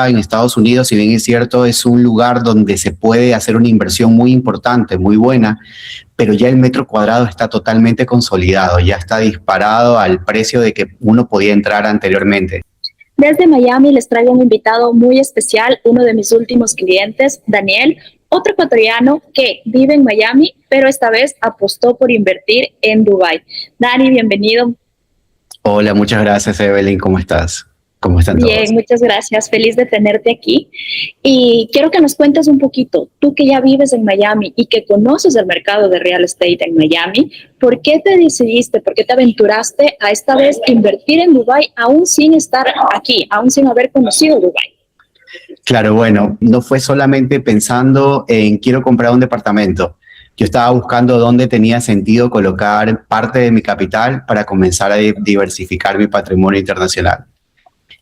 en Estados Unidos, si bien es cierto, es un lugar donde se puede hacer una inversión muy importante, muy buena, pero ya el metro cuadrado está totalmente consolidado, ya está disparado al precio de que uno podía entrar anteriormente. Desde Miami les traigo un invitado muy especial, uno de mis últimos clientes, Daniel, otro ecuatoriano que vive en Miami, pero esta vez apostó por invertir en Dubái. Dani, bienvenido. Hola, muchas gracias, Evelyn, ¿cómo estás? ¿Cómo están todos? Bien, muchas gracias. Feliz de tenerte aquí. Y quiero que nos cuentes un poquito, tú que ya vives en Miami y que conoces el mercado de real estate en Miami, ¿por qué te decidiste, por qué te aventuraste a esta vez invertir en Dubái aún sin estar aquí, aún sin haber conocido Dubái? Claro, bueno, no fue solamente pensando en quiero comprar un departamento. Yo estaba buscando dónde tenía sentido colocar parte de mi capital para comenzar a diversificar mi patrimonio internacional.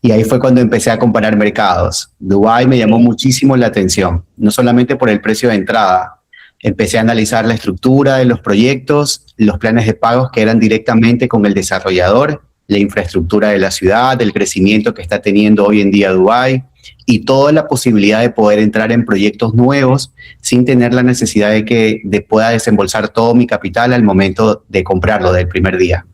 Y ahí fue cuando empecé a comparar mercados. Dubái me llamó muchísimo la atención, no solamente por el precio de entrada. Empecé a analizar la estructura de los proyectos, los planes de pagos que eran directamente con el desarrollador, la infraestructura de la ciudad, el crecimiento que está teniendo hoy en día Dubái y toda la posibilidad de poder entrar en proyectos nuevos sin tener la necesidad de pueda desembolsar todo mi capital al momento de comprarlo del primer día.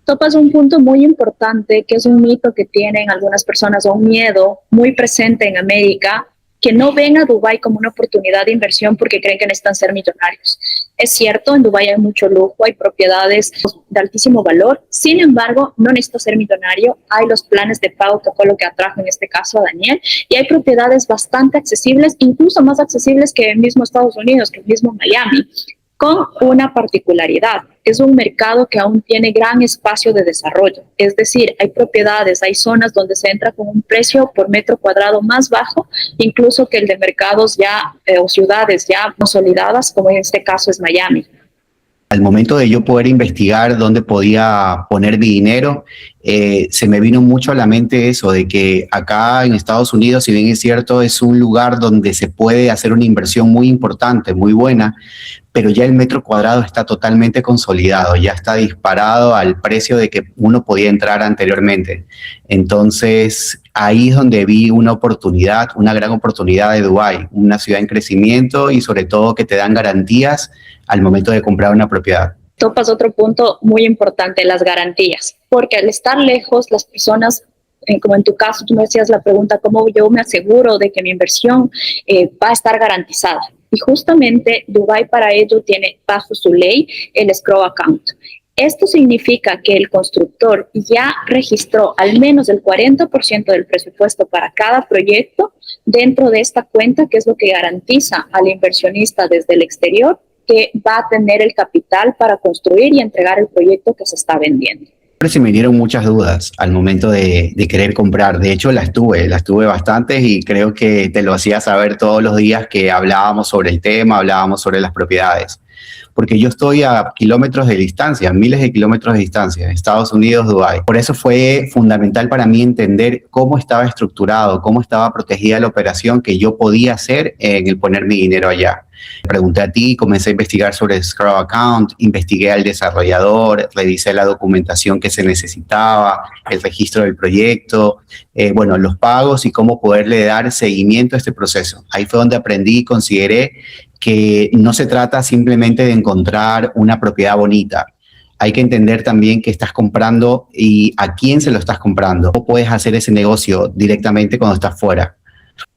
Topas un punto muy importante, que es un mito que tienen algunas personas o un miedo muy presente en América, que no ven a Dubái como una oportunidad de inversión porque creen que necesitan ser millonarios. Es cierto, en Dubái hay mucho lujo, hay propiedades de altísimo valor, sin embargo, no necesitas ser millonario, hay los planes de pago que fue lo que atrajo en este caso a Daniel, y hay propiedades bastante accesibles, incluso más accesibles que el mismo Estados Unidos, que el mismo Miami, con una particularidad. Es un mercado que aún tiene gran espacio de desarrollo. Es decir, hay propiedades, hay zonas donde se entra con un precio por metro cuadrado más bajo, incluso que el de mercados ya o ciudades ya consolidadas, como en este caso es Miami. Al momento de yo poder investigar dónde podía poner mi dinero, se me vino mucho a la mente eso de que acá en Estados Unidos, si bien es cierto, es un lugar donde se puede hacer una inversión muy importante, muy buena, pero ya el metro cuadrado está totalmente consolidado, ya está disparado al precio de que uno podía entrar anteriormente. Entonces, ahí es donde vi una oportunidad, una gran oportunidad de Dubái, una ciudad en crecimiento y sobre todo que te dan garantías al momento de comprar una propiedad. Topas otro punto muy importante, las garantías, porque al estar lejos, las personas, como en tu caso, tú me decías la pregunta, ¿cómo yo me aseguro de que mi inversión va a estar garantizada? Y justamente Dubái para ello tiene bajo su ley el escrow account. Esto significa que el constructor ya registró al menos el 40% del presupuesto para cada proyecto dentro de esta cuenta, que es lo que garantiza al inversionista desde el exterior que va a tener el capital para construir y entregar el proyecto que se está vendiendo. Se me dieron muchas dudas al momento de querer comprar. De hecho, las tuve bastantes y creo que te lo hacía saber todos los días que hablábamos sobre el tema, hablábamos sobre las propiedades. Porque yo estoy a kilómetros de distancia, miles de kilómetros de distancia, Estados Unidos, Dubái. Por eso fue fundamental para mí entender cómo estaba estructurado, cómo estaba protegida la operación que yo podía hacer en el poner mi dinero allá. Pregunté a ti, comencé a investigar sobre el escrow account, investigué al desarrollador, revisé la documentación que se necesitaba, el registro del proyecto, los pagos y cómo poderle dar seguimiento a este proceso. Ahí fue donde aprendí y consideré que no se trata simplemente de encontrar una propiedad bonita. Hay que entender también qué estás comprando y a quién se lo estás comprando. ¿Cómo puedes hacer ese negocio directamente cuando estás fuera?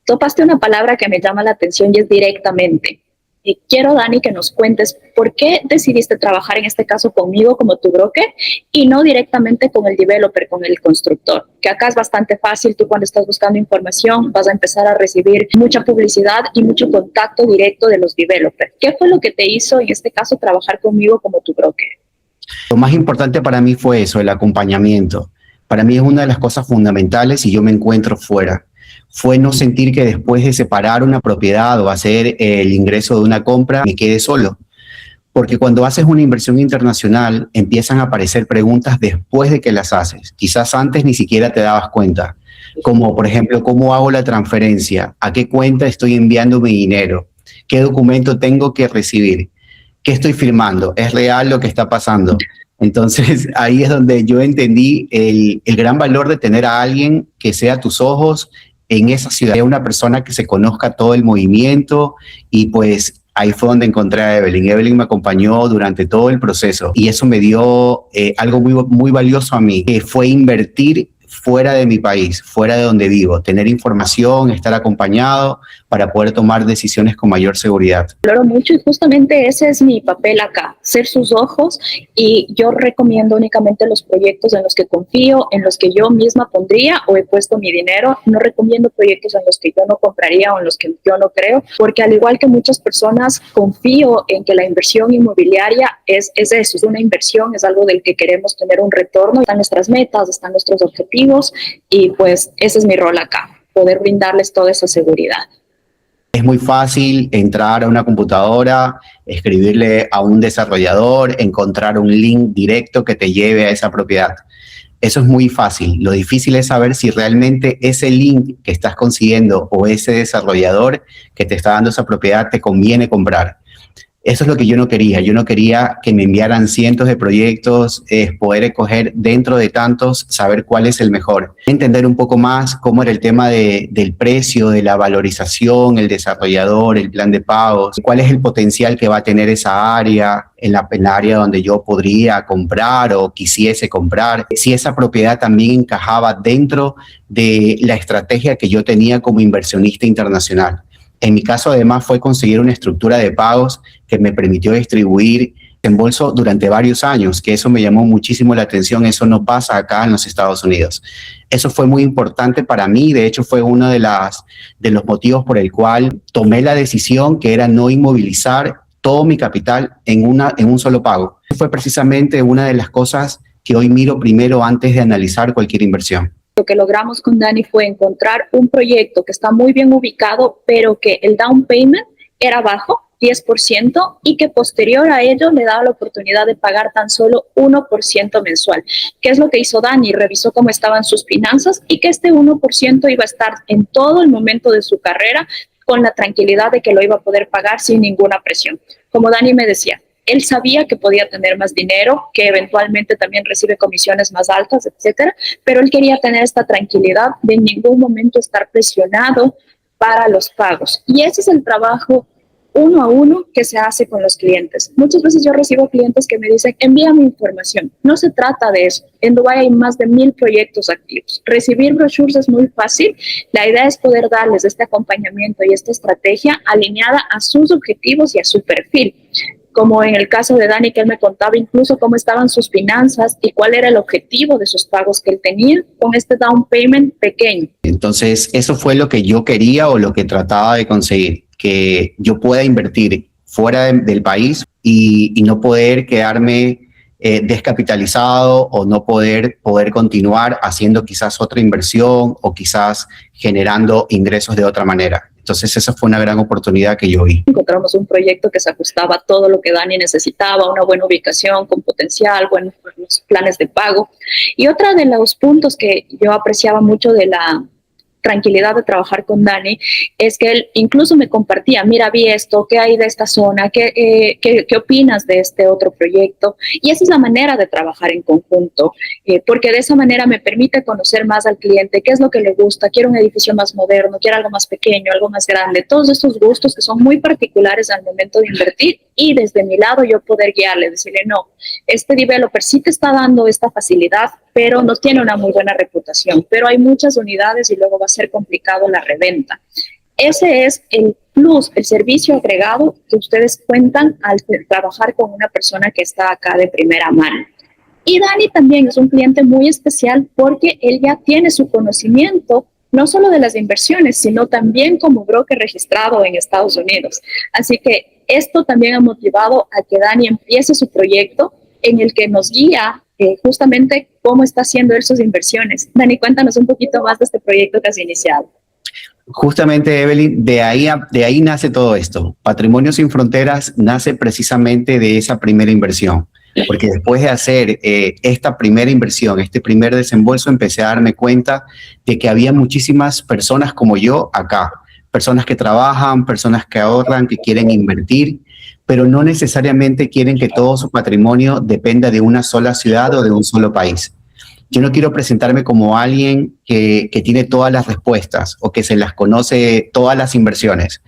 Topaste una palabra que me llama la atención y es directamente. Y quiero, Dani, que nos cuentes por qué decidiste trabajar en este caso conmigo como tu broker y no directamente con el developer, con el constructor, que acá es bastante fácil. Tú cuando estás buscando información vas a empezar a recibir mucha publicidad y mucho contacto directo de los developers. ¿Qué fue lo que te hizo en este caso trabajar conmigo como tu broker? Lo más importante para mí fue eso, el acompañamiento. Para mí es una de las cosas fundamentales si yo me encuentro fuera. Fue no sentir que después de separar una propiedad o hacer el ingreso de una compra, me quede solo. Porque cuando haces una inversión internacional, empiezan a aparecer preguntas después de que las haces. Quizás antes ni siquiera te dabas cuenta. Como, por ejemplo, ¿cómo hago la transferencia? ¿A qué cuenta estoy enviando mi dinero? ¿Qué documento tengo que recibir? ¿Qué estoy firmando? ¿Es real lo que está pasando? Entonces, ahí es donde yo entendí el gran valor de tener a alguien que sea tus ojos, en esa ciudad, una persona que se conozca todo el movimiento y pues ahí fue donde encontré a Evelyn. Evelyn me acompañó durante todo el proceso y eso me dio algo muy valioso a mí, que fue invertir fuera de mi país, fuera de donde vivo, tener información, estar acompañado para poder tomar decisiones con mayor seguridad. Valoro mucho y justamente ese es mi papel acá, ser sus ojos, y yo recomiendo únicamente los proyectos en los que confío, en los que yo misma pondría o he puesto mi dinero. No recomiendo proyectos en los que yo no compraría o en los que yo no creo, porque al igual que muchas personas confío en que la inversión inmobiliaria es eso, es una inversión, es algo del que queremos tener un retorno. Están nuestras metas, están nuestros objetivos y pues ese es mi rol acá, poder brindarles toda esa seguridad. Es muy fácil entrar a una computadora, escribirle a un desarrollador, encontrar un link directo que te lleve a esa propiedad. Eso es muy fácil. Lo difícil es saber si realmente ese link que estás consiguiendo o ese desarrollador que te está dando esa propiedad te conviene comprar. Eso es lo que yo no quería. Yo no quería que me enviaran cientos de proyectos, poder escoger dentro de tantos, saber cuál es el mejor. Entender un poco más cómo era el tema del precio, de la valorización, el desarrollador, el plan de pagos, cuál es el potencial que va a tener esa área, en la área donde yo podría comprar o quisiese comprar, si esa propiedad también encajaba dentro de la estrategia que yo tenía como inversionista internacional. En mi caso, además, fue conseguir una estructura de pagos que me permitió distribuir desembolso durante varios años, que eso me llamó muchísimo la atención. Eso no pasa acá en los Estados Unidos. Eso fue muy importante para mí. De hecho, fue uno de los motivos por el cual tomé la decisión, que era no inmovilizar todo mi capital en un solo pago. Fue precisamente una de las cosas que hoy miro primero antes de analizar cualquier inversión. Lo que logramos con Dani fue encontrar un proyecto que está muy bien ubicado, pero que el down payment era bajo, 10%, y que posterior a ello le daba la oportunidad de pagar tan solo 1% mensual. ¿Qué es lo que hizo Dani? Revisó cómo estaban sus finanzas y que este 1% iba a estar en todo el momento de su carrera con la tranquilidad de que lo iba a poder pagar sin ninguna presión. Como Dani me decía, él sabía que podía tener más dinero, que eventualmente también recibe comisiones más altas, etcétera, pero él quería tener esta tranquilidad de en ningún momento estar presionado para los pagos. Y ese es el trabajo uno a uno que se hace con los clientes. Muchas veces yo recibo clientes que me dicen, envíame información. No se trata de eso. En Dubái hay más de 1000 proyectos activos. Recibir brochures es muy fácil. La idea es poder darles este acompañamiento y esta estrategia alineada a sus objetivos y a su perfil. Como en el caso de Dani, que él me contaba incluso cómo estaban sus finanzas y cuál era el objetivo de sus pagos que él tenía con este down payment pequeño. Entonces, eso fue lo que yo quería o lo que trataba de conseguir, que yo pueda invertir fuera del país y no poder quedarme descapitalizado o no poder continuar haciendo quizás otra inversión o quizás generando ingresos de otra manera. Entonces esa fue una gran oportunidad que yo vi. Encontramos un proyecto que se ajustaba a todo lo que Dani necesitaba, una buena ubicación con potencial, buenos planes de pago. Y otro de los puntos que yo apreciaba mucho de la tranquilidad de trabajar con Dani es que él incluso me compartía, mira, vi esto, ¿qué hay de esta zona? ¿Qué opinas de este otro proyecto? Y esa es la manera de trabajar en conjunto, porque de esa manera me permite conocer más al cliente, qué es lo que le gusta, quiere un edificio más moderno, quiere algo más pequeño, algo más grande, todos estos gustos que son muy particulares al momento de invertir, y desde mi lado yo poder guiarle, decirle, no, este developer sí te está dando esta facilidad, pero no tiene una muy buena reputación, pero hay muchas unidades y luego va a ser complicado la reventa. Ese es el plus, el servicio agregado que ustedes cuentan al trabajar con una persona que está acá de primera mano. Y Dani también es un cliente muy especial porque él ya tiene su conocimiento no solo de las inversiones, sino también como broker registrado en Estados Unidos. Así que esto también ha motivado a que Dani empiece su proyecto en el que nos guía justamente cómo está haciendo él sus inversiones. Dani, cuéntanos un poquito más de este proyecto que has iniciado. Justamente, Evelyn, de ahí nace todo esto. Patrimonio Sin Fronteras nace precisamente de esa primera inversión. Porque después de hacer esta primera inversión, este primer desembolso, empecé a darme cuenta de que había muchísimas personas como yo acá. Personas que trabajan, personas que ahorran, que quieren invertir, pero no necesariamente quieren que todo su patrimonio dependa de una sola ciudad o de un solo país. Yo no quiero presentarme como alguien que tiene todas las respuestas o que se las conoce todas las inversiones.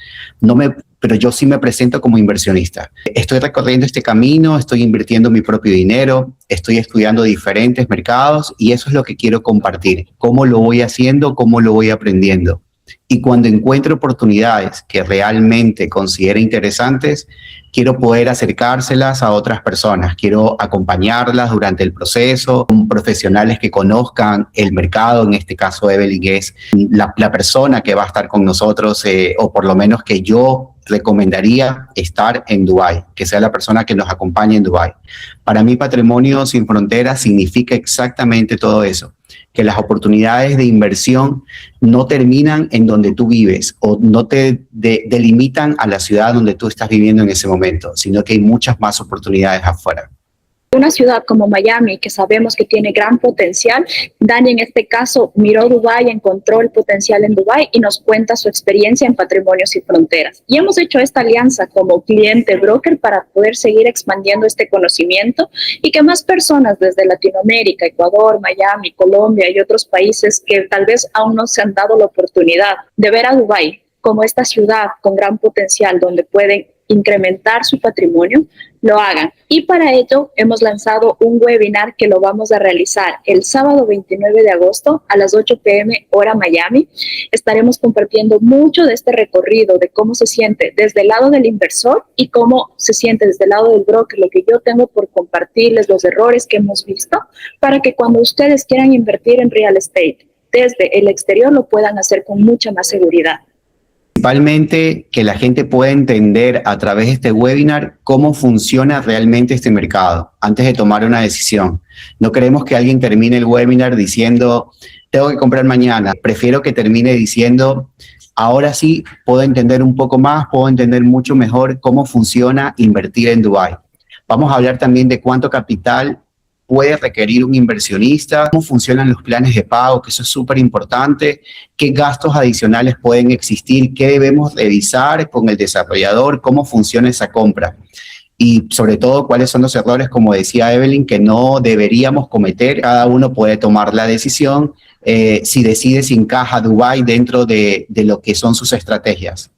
Pero yo sí me presento como inversionista. Estoy recorriendo este camino, estoy invirtiendo mi propio dinero, estoy estudiando diferentes mercados y eso es lo que quiero compartir. Cómo lo voy haciendo, cómo lo voy aprendiendo. Y cuando encuentro oportunidades que realmente considere interesantes, quiero poder acercárselas a otras personas, quiero acompañarlas durante el proceso, con profesionales que conozcan el mercado, en este caso Evelyn es la persona que va a estar con nosotros, o por lo menos que yo recomendaría estar en Dubái, que sea la persona que nos acompañe en Dubái. Para mí, Patrimonio Sin Fronteras significa exactamente todo eso, que las oportunidades de inversión no terminan en donde tú vives o no te delimitan a la ciudad donde tú estás viviendo en ese momento, sino que hay muchas más oportunidades afuera. Una ciudad como Miami, que sabemos que tiene gran potencial, Dani en este caso miró Dubái, encontró el potencial en Dubái y nos cuenta su experiencia en Patrimonio Sin Fronteras. Y hemos hecho esta alianza como cliente broker para poder seguir expandiendo este conocimiento y que más personas desde Latinoamérica, Ecuador, Miami, Colombia y otros países que tal vez aún no se han dado la oportunidad de ver a Dubái como esta ciudad con gran potencial donde pueden incrementar su patrimonio, lo hagan. Y para ello hemos lanzado un webinar que lo vamos a realizar el sábado 29 de agosto a las 8 p.m. hora Miami. Estaremos compartiendo mucho de este recorrido, de cómo se siente desde el lado del inversor y cómo se siente desde el lado del broker, lo que yo tengo por compartirles, los errores que hemos visto, para que cuando ustedes quieran invertir en real estate desde el exterior lo puedan hacer con mucha más seguridad. Principalmente que la gente pueda entender a través de este webinar cómo funciona realmente este mercado antes de tomar una decisión. No queremos que alguien termine el webinar diciendo, tengo que comprar mañana. Prefiero que termine diciendo, ahora sí puedo entender un poco más, puedo entender mucho mejor cómo funciona invertir en Dubái. Vamos a hablar también de cuánto capital puede requerir un inversionista, cómo funcionan los planes de pago, que eso es súper importante, qué gastos adicionales pueden existir, qué debemos revisar con el desarrollador, cómo funciona esa compra. Y sobre todo, cuáles son los errores, como decía Evelyn, que no deberíamos cometer. Cada uno puede tomar la decisión si decide si encaja Dubái dentro de lo que son sus estrategias.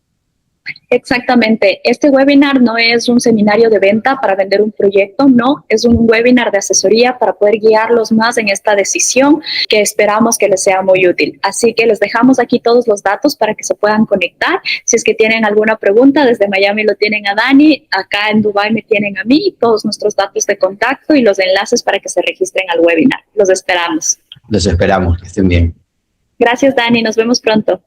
Exactamente. Este webinar no es un seminario de venta para vender un proyecto, no, es un webinar de asesoría para poder guiarlos más en esta decisión que esperamos que les sea muy útil. Así que les dejamos aquí todos los datos para que se puedan conectar. Si es que tienen alguna pregunta, desde Miami lo tienen a Dani, acá en Dubái me tienen a mí, todos nuestros datos de contacto y los enlaces para que se registren al webinar. Los esperamos. Los esperamos, que estén bien. Gracias, Dani. Nos vemos pronto.